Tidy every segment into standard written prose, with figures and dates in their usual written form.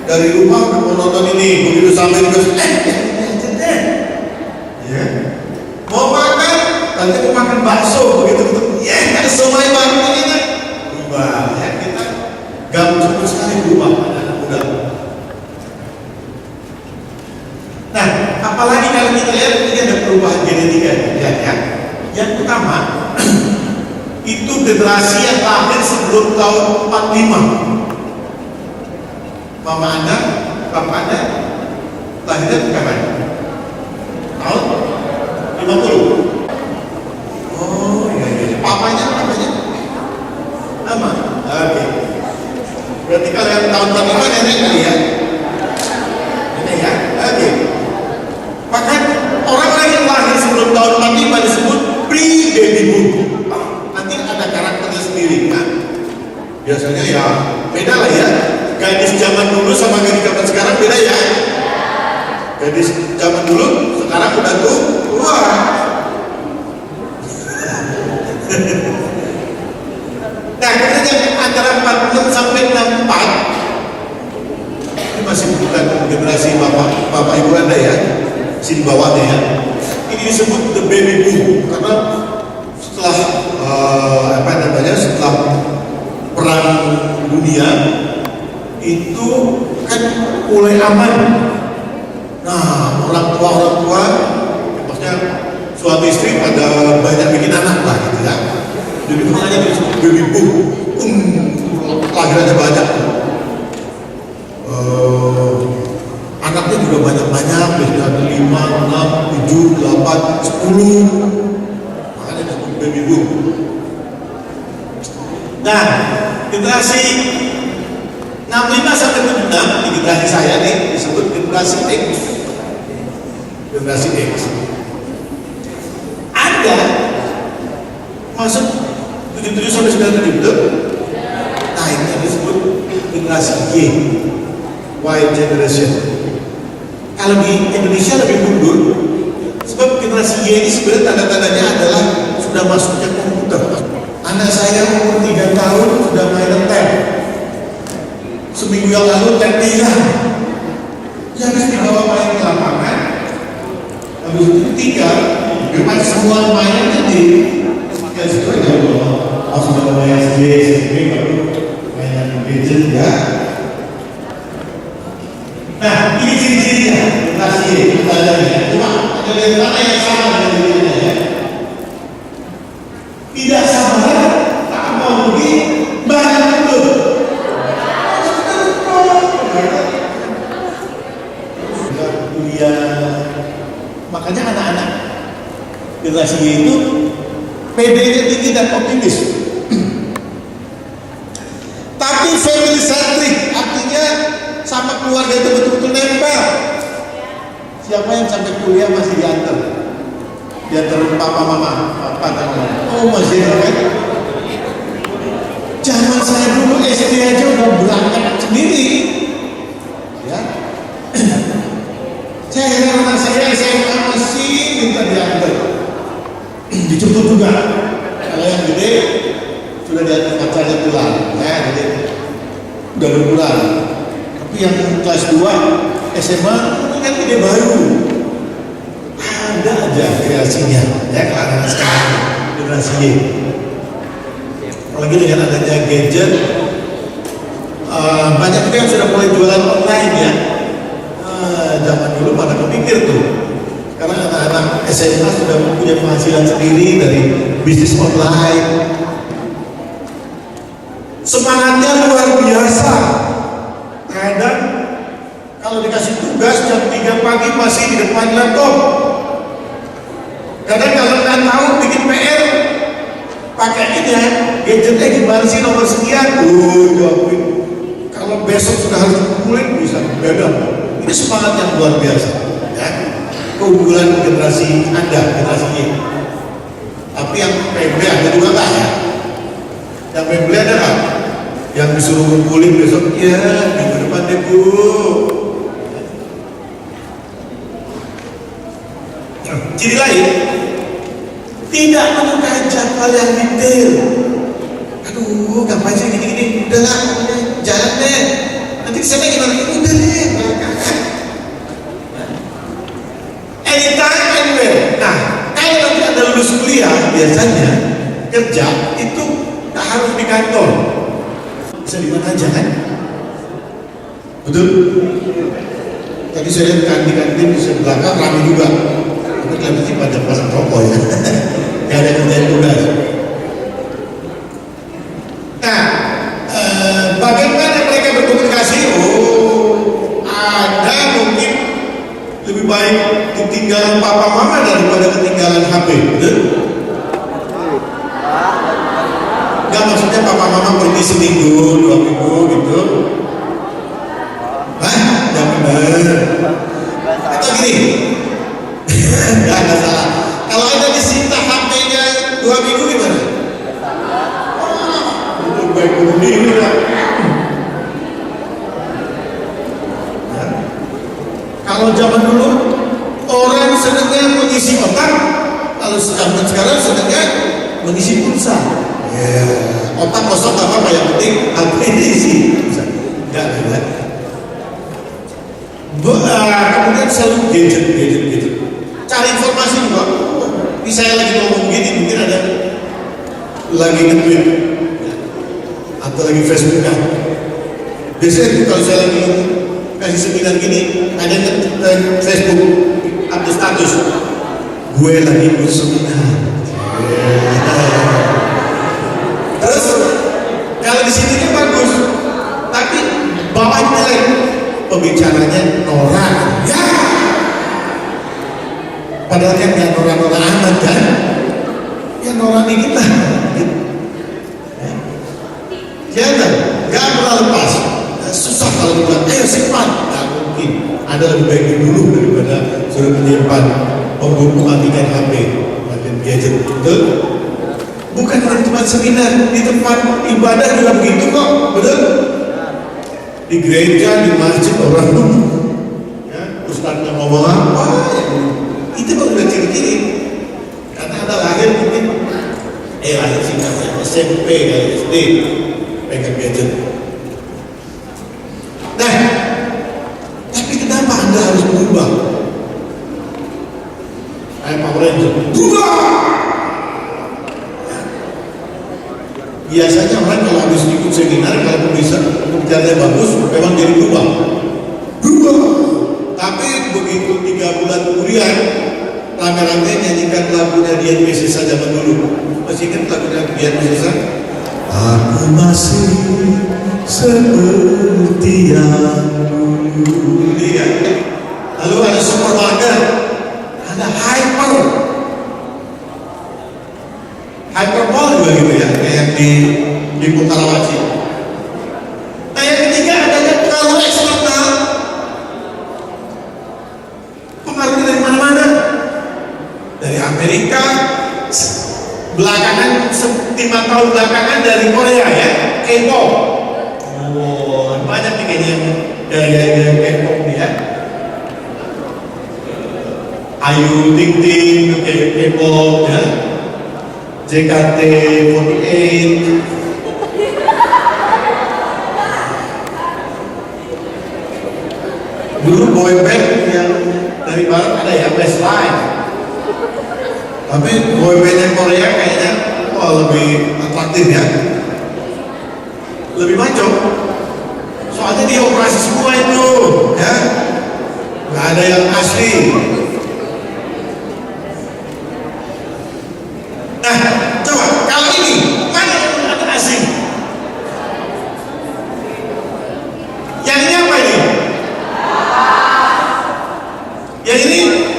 dari rumah mau nonton ini, begitu sampai di bus, aja deh. Ya. Mau makan, nanti mau makan bakso, begitu ada somai baru ini kan. Berubah ya, kita gampang sekali berubah anak muda. Nah, apalagi kalau kita lihat ini ada perubahan genetika ya. Yang pertama itu generasi yang lahir sebelum tahun 45. Mama Anda, Papa Anda lahirnya kapan? Tahun 50. Oh iya. Papanya lama. Oke. Berarti kalau yang tahun 45 nenek kali ya? Nenek ya? Oke. Maka orang-orang yang lahir sebelum tahun 45 disebut pre-baby boom. Nanti ada karakternya sendiri kan? Biasanya ya beda lah ya. Gadis zaman dulu sama gadis zaman sekarang beda ya. Gadis zaman dulu sekarang udah tuh wah. Nah, kemudian antara 46 sampai 64 ini masih bukan generasi bapak ibu Anda ya, sini bawahnya ya. Ini disebut the baby boom karena setelah setelah perang dunia itu kan mulai aman. Nah, orang tua maksudnya suami istri pada banyak bikin anak lah gitu ya. Jadi makanya disebut baby boom. Lahirannya banyak. Anaknya juga banyak-banyak, biasanya ada 5, 6, 7, 8, 10. Makanya disebut baby boom. Nah, generasi 65 sampai 76 di generasi saya nih disebut generasi X. Generasi X. Ada masuk 77 sampai 97 betul? Nah, ini disebut generasi Y generation. Kalau di Indonesia lebih mundur, sebab generasi Y ini sebenarnya tanda-tandanya adalah sudah masuknya komputer. Anak saya umur 3 tahun sudah main tab. Seminggu yang lalu tab hilang. Dia habis dibawa main ke lapangan. Habis itu tinggal, memang semua mainannya di situ aja. Sudah main SD, SMP, baru mainan gadget ya. Nah, ini ciri-cirinya generasi Y, tandanya. Cuma ada yang mana yang sama dengan dirinya ya. Tidak sama, tak mau pergi, banyak betul. Sudah kuliah, makanya anak-anak generasi Y itu PD-nya tinggi dan optimis. Tapi family centric, artinya sama keluarga itu betul-betul nempel. Siapa yang sampai kuliah masih diantar papa mama. Oh masih kan? Zaman saya dulu SD aja udah berangkat sendiri. Ya. Saya heran anak saya SMA masih minta diantar. Dijemput juga. Kalau yang gede sudah diantar pacarnya pulang. Ya, jadi udah berpulang. Tapi yang kelas 2 SMA ini kan ide baru. Ada aja kreasinya ya karena sekarang generasi Y. Apalagi dengan adanya gadget, banyak juga yang sudah mulai jualan online ya. Zaman dulu pada kepikir tuh. Karena anak-anak SMA sudah punya penghasilan sendiri dari bisnis online. Semangatnya luar biasa. Kadang kalau dikasih tugas jam 3 pagi masih di depan laptop. Kadang kalau nggak tahu bikin PR pakai ini ya, gadgetnya gimana sih nomor sekian? Jawabin. Kalau besok sudah harus dikumpulin bisa beda. Ini semangat yang luar biasa. Ya. Keunggulan generasi Anda, generasi Y. Tapi yang PB ada juga nggak ya? Yang PB ada nggak? Yang disuruh ngumpulin besok, ya minggu depan deh bu. Ciri lain, tidak menyukai jadwal yang detail. Aduh, gampang sih gini-gini, udah lah, jalan deh. Nanti nanti di sana gimana? Udah deh, anytime, anywhere. Nah, kalau nanti Anda lulus kuliah, biasanya kerja itu tak harus di kantor, bisa di mana aja kan? Betul? Tadi saya lihat di kantin di belakang ramai juga. Tapi kelihatan sih pada pasang rokok ya. Gak ada kerjaan tugas. Nah, bagaimana mereka berkomunikasi? Oh, ada mungkin lebih baik ketinggalan papa mama daripada ketinggalan HP. Betul? Gak maksudnya papa mama pergi seminggu, 2 minggu gitu. Gak benar. Atau gini, gak salah. Kalau Anda disita HP-nya 2 minggu gimana? Oh, baik ini ya. Kalau zaman dulu orang senangnya mengisi otak, kalau zaman sekarang senangnya mengisi pulsa. Otak kosong gak apa-apa, yang penting HP diisi. Enggak ada. Kemudian selalu gadget. Cari informasi juga. Ini saya lagi ngomong gini, mungkin ada lagi nge-tweet atau lagi Facebook kan. Biasanya itu kalau saya lagi kasih seminar gini, ada Facebook update status, gue lagi ikut seminar. Terus kalau di sini kan bagus, tapi bawahnya jelek, pembicaranya norak. Ya, padahal kan nggak norak-norak amat kan? Ya norak nih kita. Jangan, nggak pernah lepas. Susah kalau bilang, ayo simpan. Nggak mungkin. Ada lebih baik dulu daripada suruh menyimpan, mematikan HP, mematikan gadget. Betul? Bukan di tempat seminar, di tempat ibadah juga begitu kok. Betul? Di gereja, di masjid orang ya, ustadznya ngomong apa? Itu baru udah ciri-ciri. Karena Anda lahir mungkin lahir sih namanya SMP kali SD pegang gadget. Nah, tapi kenapa Anda harus berubah? Kayak Power Ranger, berubah! Ya. Biasanya orang kalau habis ikut seminar, kalau bisa pembicaranya bagus, memang jadi berubah. Tapi begitu 3 bulan kemudian, rame-rame nyanyikan lagunya Dian Piscesa zaman dulu. Masih ingat lagunya Dian Piscesa? Aku masih seperti yang dulu. Lihat. Lalu ada supermarket, ada hypermall juga gitu ya, kayak di Karawaci. Nah yang ketiga adanya pengaruh eksternal. Pengaruh dari mana-mana, dari Amerika. Belakangan 5 tahun belakangan dari Korea ya, K-pop. Oh, banyak nih kayaknya gaya-gaya K-pop nih ya. Ayu Ting Ting kayak K-pop ya, JKT48. Dulu boyband yang dari barat ada ya, Westlife. Tapi boyband Korea kayaknya lebih atraktif ya, lebih maco. Soalnya dia operasi semua itu, ya, nggak ada yang asli. Nah, coba kalau ini mana yang ada asing? Yang ini apa ini? Yang ini?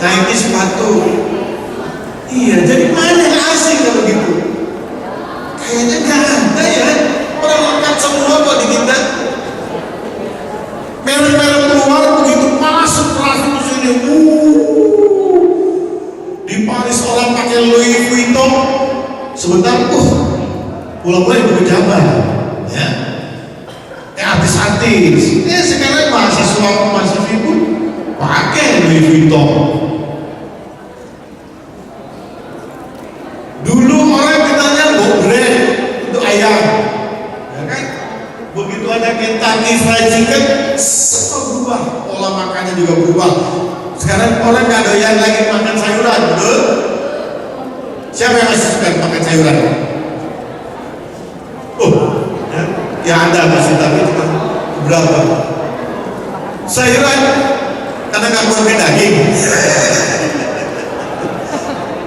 Nike sepatu. Iya, jadi mana yang asing kalau gitu? Kayaknya nggak ada ya. Orang lengkap semua kok di kita. Merek-merek keluar begitu masuk langsung ke sini. sebentar pulau-pulau ibu pejabat, ya, artis-artis. Sekarang mahasiswa pun pakai Louis Vuitton. Dulu orang kenalnya brand untuk ayam, ya kan? Begitu ada Kentucky Fried Chicken, semua berubah, pola makannya juga berubah. Sekarang orang nggak doyan lagi makan sayuran, betul? Siapa yang masih suka makan sayuran? Ya ada masih, tapi cuma berapa? Sayuran karena nggak pakai daging.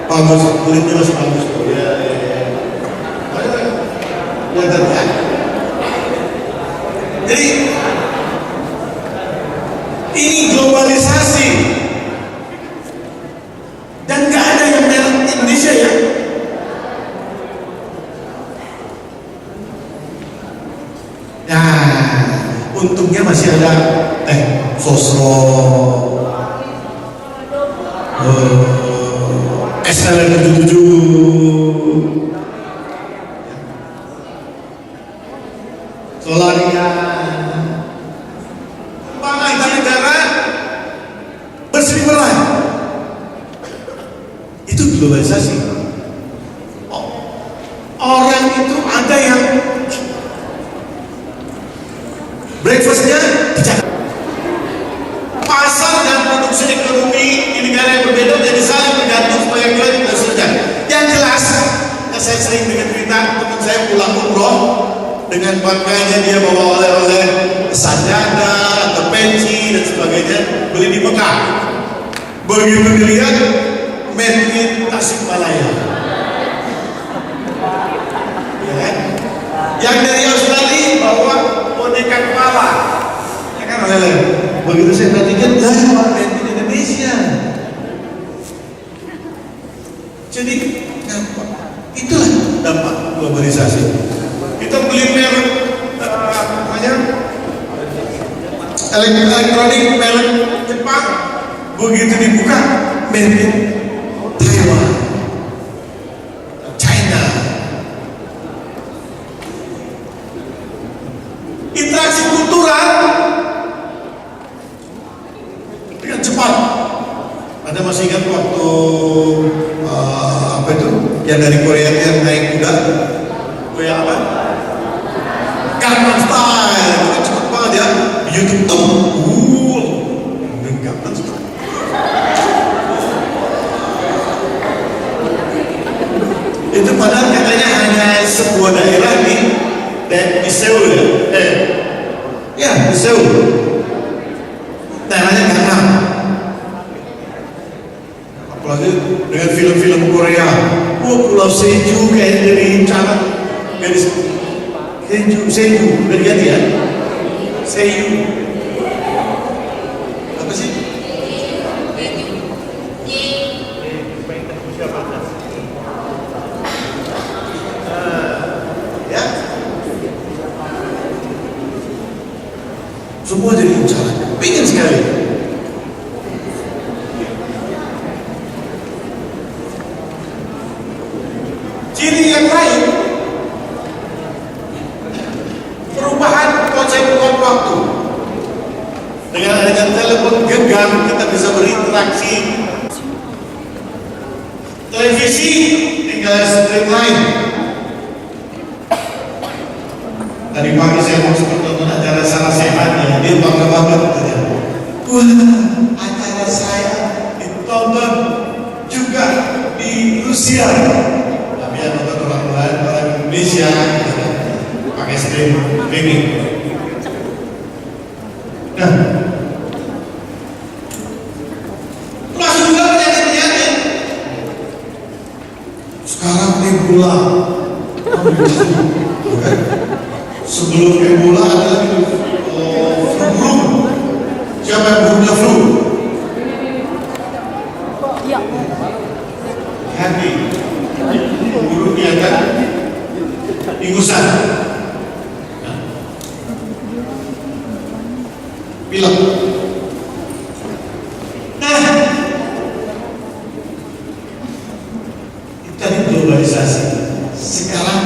Bagus, kulitnya masih bagus. Ya. Jadi ini globalisasi dan nggak ada yang merek Indonesia ya. Untungnya masih ada Sosro, SLN 77, Solaria, bangsa negara berseribuan. Itu globalisasi. Orang itu ada yang breakfastnya di Jakarta. Pasar dan produksi ekonomi di negara yang berbeda menjadi saling bergantung sebagai klaim dan seterusnya. Yang jelas, saya sering dengar cerita teman saya pulang umroh dengan bangganya dia bawa oleh-oleh sajadah atau peci dan sebagainya, beli di Mekah. Begitu dilihat made in Tasikmalaya, ya kan? Yang dari Australia bawa boneka kepala, ya kan? Begitu saya perhatikan, made in Indonesia. Jadi itulah dampak globalisasi. Kita beli merek elektronik merek Jepang, begitu dibuka made in Taiwan, China. Interaksi kultural dengan cepat. Anda masih ingat waktu apa itu yang dari Korea yang naik kuda? Korea apa? Gangnam Style. Itu kan cepat banget ya. Di YouTube Gangnam Style. Itu padahal katanya hanya sebuah daerah di Seoul ya. Ya di Seoul. Daerahnya Gangnam. Apalagi dengan film-film Korea, Pulau Seju kayak dari cara gadis Seju berganti ya, Seju apa sih? Ya, semua jadi cara, pengen sekali. Ciri yang lain, perubahan konsep waktu. Dengan telepon genggam kita bisa berinteraksi. Televisi tinggal streamline. Tadi pagi saya mau nonton acara Salah Sehat ya, dia bangga banget katanya. Wah, acara saya ditonton juga di Rusia. Ya nonton orang Indonesia pakai streaming. Nah, masuk juga penyakit-penyakit. Sekarang Ebola, bukan? Sebelum Ebola ada lagi flu. Siapa yang punya flu? Ya. Hati. Buruknya kan ingusan, pilek. Nah, tadi globalisasi. sekarang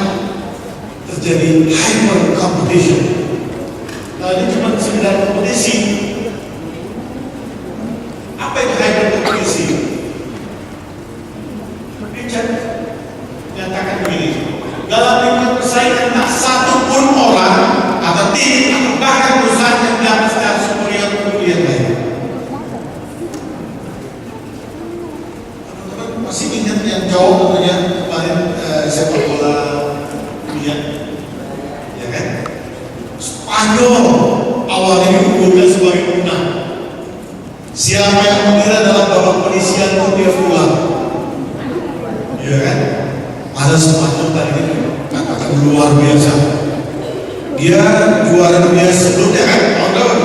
terjadi hyper competition. Nah, ini cuma sekedar kompetisi. Apa itu hyper kompetisi? Richard nyatakan begini, dalam lingkungan persaingan tak satu pun orang atau tim atau bahkan perusahaan yang dapat secara superior untuk yang lain. Teman-teman masih ingat yang jauh pokoknya kemarin sepak bola dunia, ya kan? Spanyol awalnya diunggulkan sebagai pemenang. Siapa yang mengira dalam babak penyisihan itu dia pulang, ya kan? Ada Spanyol tadi itu katakan luar biasa. Dia juara dunia sebelumnya kan, tahun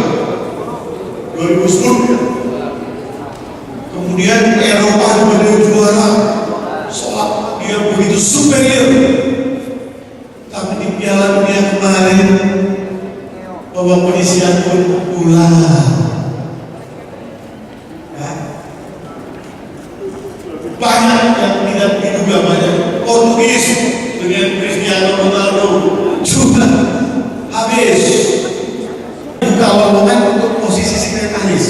2010. Kemudian Eropa beliau juara, soal dia begitu superior. Tapi di Piala Dunia kemarin babak penyisihan pun pulang. Ya. Banyak yang tidak diduga, banyak Portugis dengan Cristiano Ronaldo juga habis buka lowongan untuk posisi sekretaris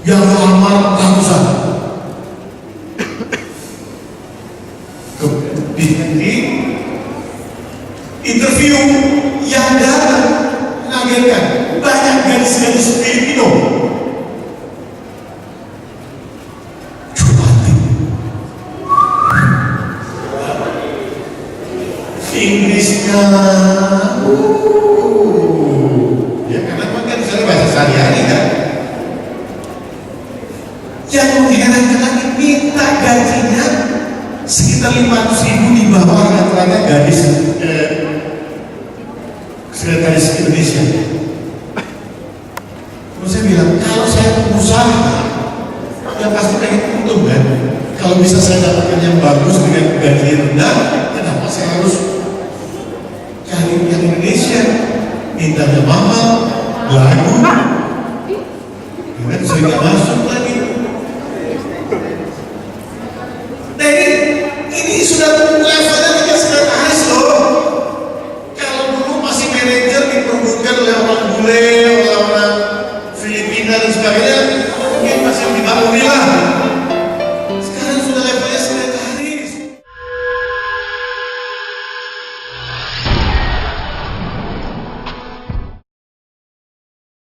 yang melamar ratusan. Di interview yang datang mengagetkan, banyak gadis-gadis Filipino. Inggrisnya ya karena kan saya bahasa sehari-hari kan. Yang mengherankan lagi, minta gajinya sekitar 500.000 di bawah rata-rata gadis sekretaris Indonesia. Terus saya bilang, kalau saya pengusaha ya pasti pengen untung kan. Kalau bisa saya dapatkan yang bagus dengan gaji rendah, kenapa saya harus cari yang Indonesia, mintanya mahal, lagu, kan saya nggak masuk lagi. Nah ini sudah levelnya tidak sekretaris loh. Kalau dulu masih manajer diperbutkan oleh orang bule, oleh orang Filipina dan sebagainya, mungkin masih dimaklumi lah.